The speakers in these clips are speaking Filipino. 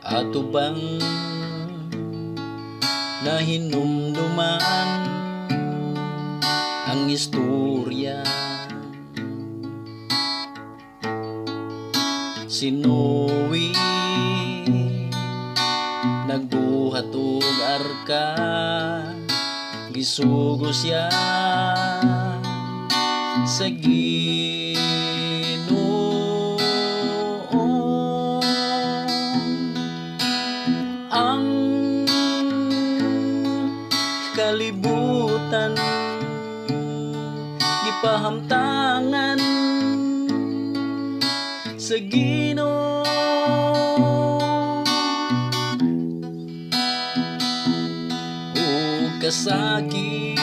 Ato bang nahinumduman ang istorya? Si Noe nagbuhat og arka, gisugo siya sa Ginoo. Ang kalibutan gipahamtangan sa Ginoo. O kasakit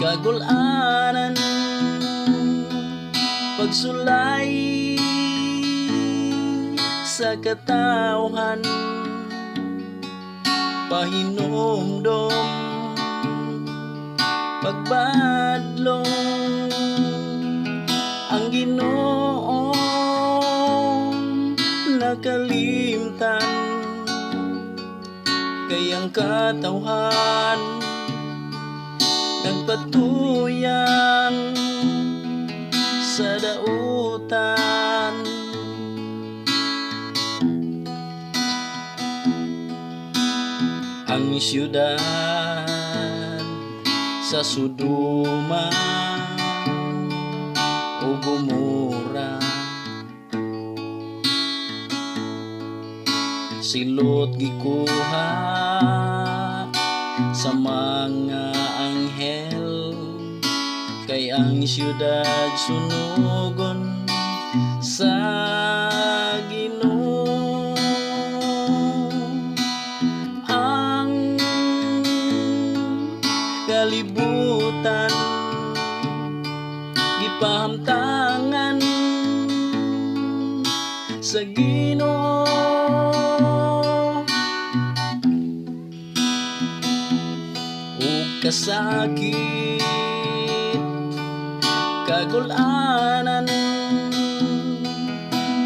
kagul-anan pagsulay sa katawhan, pahinumdom pagbadlong ang Ginoo nakalimtan, kay ang katawhan nagpatuyang sa dautan. Ang siyudad sa Sodoma o Gomora, si Lot gikuha sa mga anghel, kay ang siyudad sunugon sa Ginoo. Ang kalibutan gipahamtangan sa Ginoo. O kasakit kagul-anan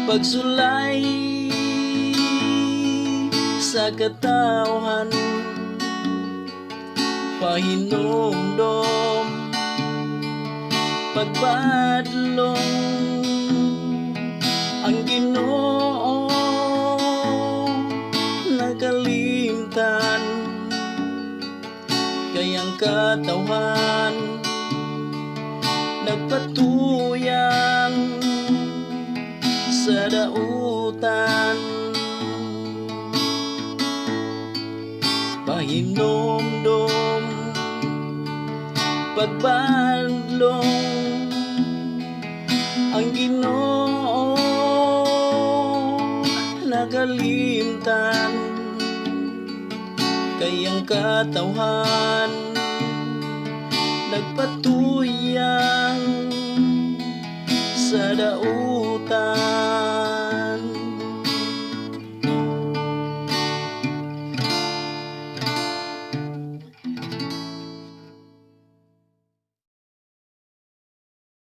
pagsulay sa katawhan, pahinumdom pagbadlong ang Ginoo nakalimtan, kay ang katawhan nagpatuyang sa dautan. Pahinumdom pagbadlong ang Ginoo nakalimtan, kay ang katawhan nagpatuyang sa dautan.